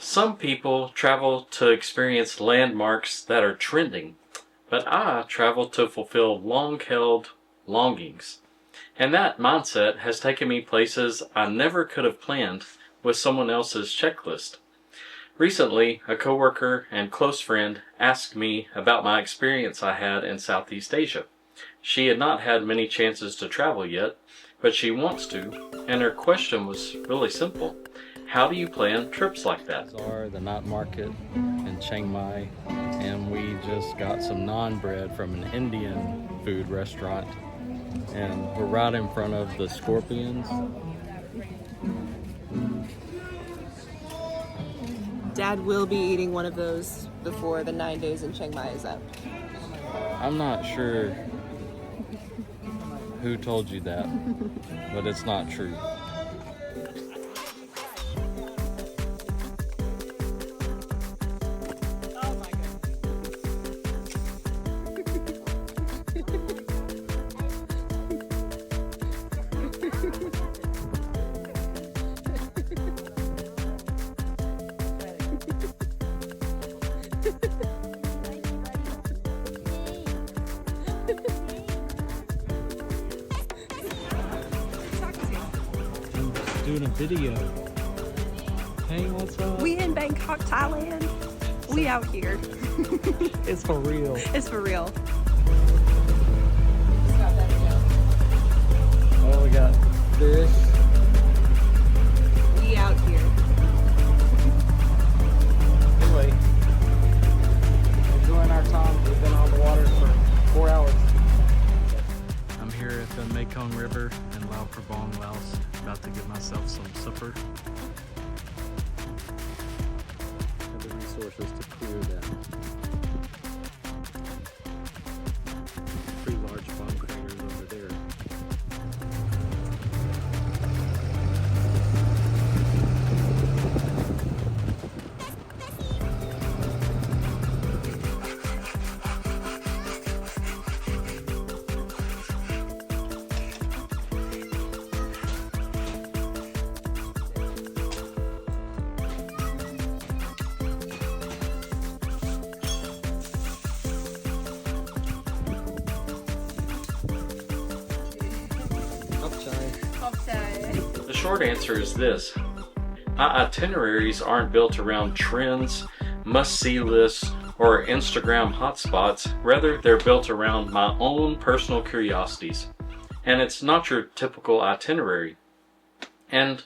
Some people travel to experience landmarks that are trending, but I travel to fulfill long-held longings. And that mindset has taken me places I never could have planned with someone else's checklist. Recently, a coworker and close friend asked me about my experience I had in Southeast Asia. She had not had many chances to travel yet, but she wants to, and her question was really simple. How do you plan trips like that? The night market in Chiang Mai, and we just got some naan bread from an Indian food restaurant, and we're right in front of the scorpions. Dad will be eating one of those before the 9 days in Chiang Mai is up. I'm not sure who told you that, but it's not true. Doing a video. Hey, what's up? We in Bangkok, Thailand. We out here. It's for real. It's for real. Oh, we got fish. We out here. Anyway, enjoying our time. We've been on the water for 4 hours. I'm here at the Mekong River in Lao Prabang, Laos. About to get myself some supper. Have the resources to clear them. Pretty large bomb craters over there. The short answer is this. My itineraries aren't built around trends, must-see lists, or Instagram hotspots. Rather, they're built around my own personal curiosities. And it's not your typical itinerary. And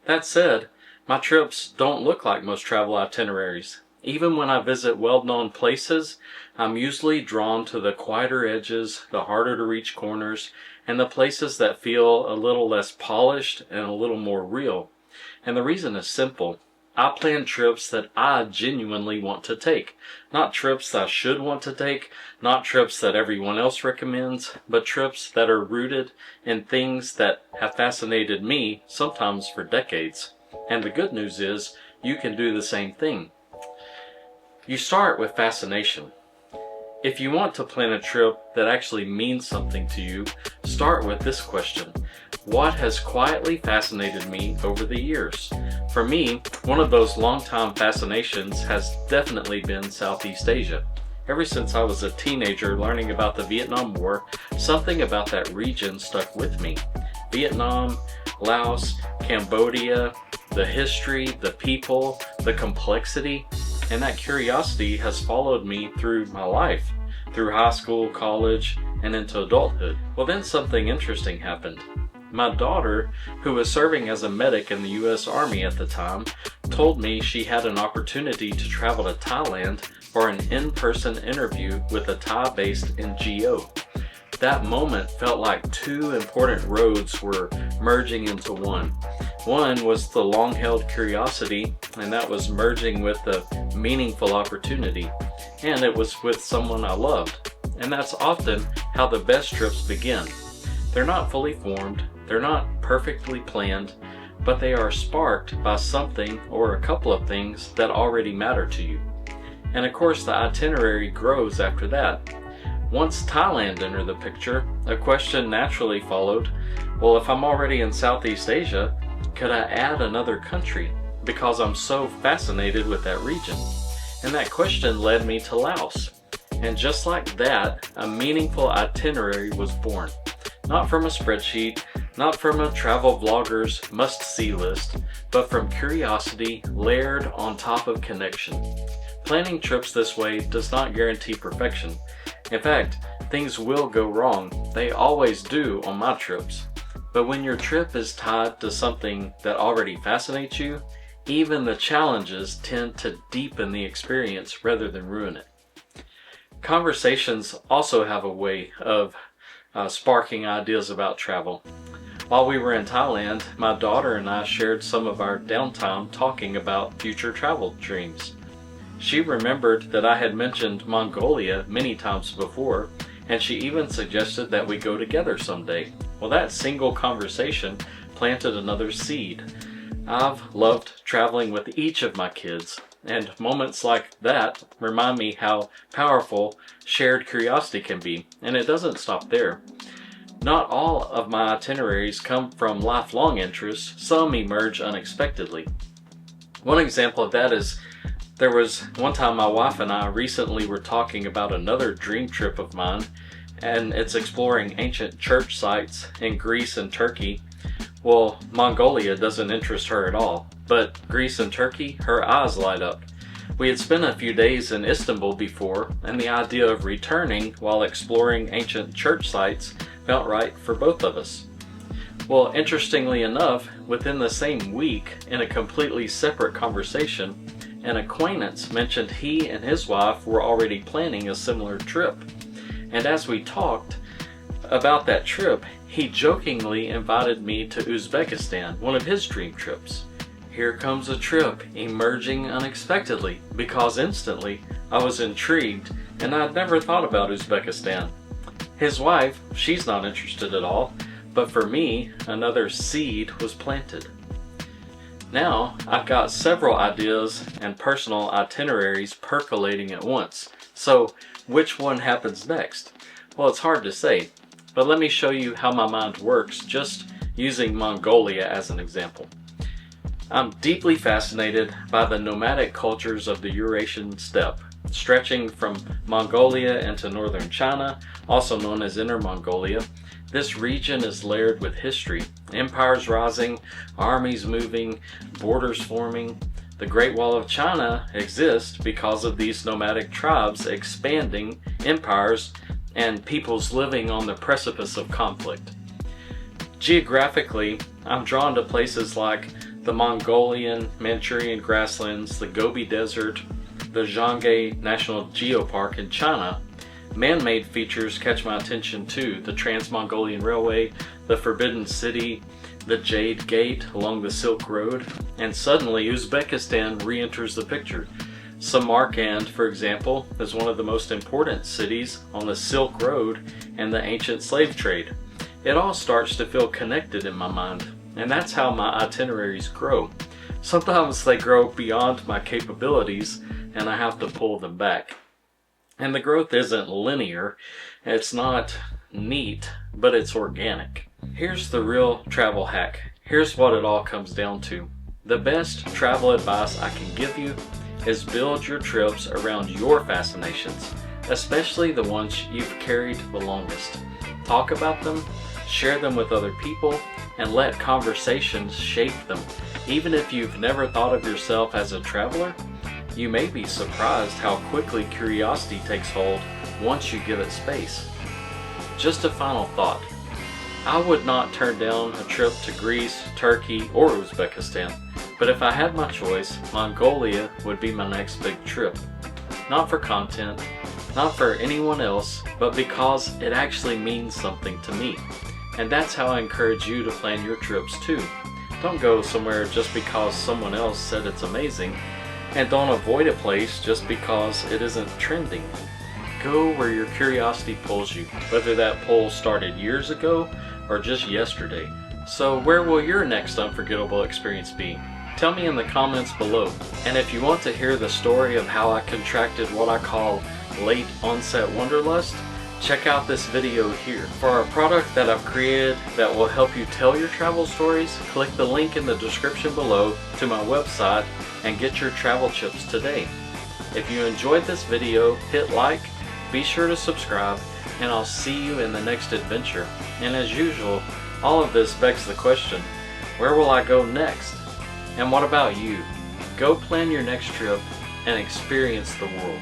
that said, my trips don't look like most travel itineraries. Even when I visit well-known places, I'm usually drawn to the quieter edges, the harder to reach corners, and the places that feel a little less polished and a little more real. And the reason is simple. I plan trips that I genuinely want to take. Not trips that I should want to take, not trips that everyone else recommends, but trips that are rooted in things that have fascinated me, sometimes for decades. And the good news is, you can do the same thing. You start with fascination. If you want to plan a trip that actually means something to you, start with this question. What has quietly fascinated me over the years? For me, one of those long-time fascinations has definitely been Southeast Asia. Ever since I was a teenager learning about the Vietnam War, something about that region stuck with me. Vietnam, Laos, Cambodia, the history, the people, the complexity, and that curiosity has followed me through my life, through high school, college, and into adulthood. Well, then something interesting happened. My daughter, who was serving as a medic in the U.S. Army at the time, told me she had an opportunity to travel to Thailand for an in-person interview with a Thai-based NGO. That moment felt like two important roads were merging into one. One was the long-held curiosity, and that was merging with the meaningful opportunity. And it was with someone I loved. And that's often how the best trips begin. They're not fully formed, they're not perfectly planned, but they are sparked by something or a couple of things that already matter to you. And of course, the itinerary grows after that. Once Thailand entered the picture, a question naturally followed, well, if I'm already in Southeast Asia, could I add another country? because I'm so fascinated with that region. And that question led me to Laos. And just like that, a meaningful itinerary was born. Not from a spreadsheet, not from a travel vlogger's must-see list, but from curiosity layered on top of connection. Planning trips this way does not guarantee perfection. In fact, things will go wrong. They always do on my trips. But when your trip is tied to something that already fascinates you, even the challenges tend to deepen the experience rather than ruin it. Conversations also have a way of sparking ideas about travel. While we were in Thailand, my daughter and I shared some of our downtime talking about future travel dreams. She remembered that I had mentioned Mongolia many times before, and she even suggested that we go together someday. Well, that single conversation planted another seed. I've loved traveling with each of my kids, and moments like that remind me how powerful shared curiosity can be, and it doesn't stop there. Not all of my itineraries come from lifelong interests. Some emerge unexpectedly. One example of that is there was one time my wife and I recently were talking about another dream trip of mine, and it's exploring ancient church sites in Greece and Turkey. Well, Mongolia doesn't interest her at all, but Greece and Turkey, her eyes light up. We had spent a few days in Istanbul before, and the idea of returning while exploring ancient church sites felt right for both of us. Well, interestingly enough, within the same week, in a completely separate conversation, an acquaintance mentioned he and his wife were already planning a similar trip. And as we talked about that trip, he jokingly invited me to Uzbekistan, one of his dream trips. Here comes a trip emerging unexpectedly, because instantly I was intrigued and I'd never thought about Uzbekistan. His wife, she's not interested at all, but for me, another seed was planted. Now, I've got several ideas and personal itineraries percolating at once. So, which one happens next? Well, it's hard to say, but let me show you how my mind works just using Mongolia as an example. I'm deeply fascinated by the nomadic cultures of the Eurasian steppe, stretching from Mongolia into northern China, also known as Inner Mongolia. This region is layered with history, empires rising, armies moving, borders forming. The Great Wall of China exists because of these nomadic tribes expanding empires and peoples living on the precipice of conflict. Geographically, I'm drawn to places like the Mongolian Manchurian grasslands, the Gobi Desert, the Zhanghe National Geopark in China. Man-made features catch my attention too: the Trans-Mongolian Railway, the Forbidden City, the Jade Gate along the Silk Road, and suddenly Uzbekistan re-enters the picture. Samarkand, for example, is one of the most important cities on the Silk Road and the ancient slave trade. It all starts to feel connected in my mind, and that's how my itineraries grow. Sometimes they grow beyond my capabilities, and I have to pull them back. And the growth isn't linear, it's not neat, but it's organic. Here's the real travel hack. Here's what it all comes down to. The best travel advice I can give you is build your trips around your fascinations, especially the ones you've carried the longest. Talk about them, share them with other people, and let conversations shape them. Even if you've never thought of yourself as a traveler, you may be surprised how quickly curiosity takes hold once you give it space. Just a final thought. I would not turn down a trip to Greece, Turkey, or Uzbekistan, but if I had my choice, Mongolia would be my next big trip. Not for content, not for anyone else, but because it actually means something to me. And that's how I encourage you to plan your trips too. Don't go somewhere just because someone else said it's amazing, and don't avoid a place just because it isn't trending. Go where your curiosity pulls you, whether that pull started years ago or just yesterday. So where will your next unforgettable experience be? Tell me in the comments below. And if you want to hear the story of how I contracted what I call late onset wanderlust, check out this video here. For a product that I've created that will help you tell your travel stories, click the link in the description below to my website and get your travel chips today. If you enjoyed this video, hit like, be sure to subscribe, and I'll see you in the next adventure. And as usual, all of this begs the question, where will I go next? And what about you? Go plan your next trip and experience the world.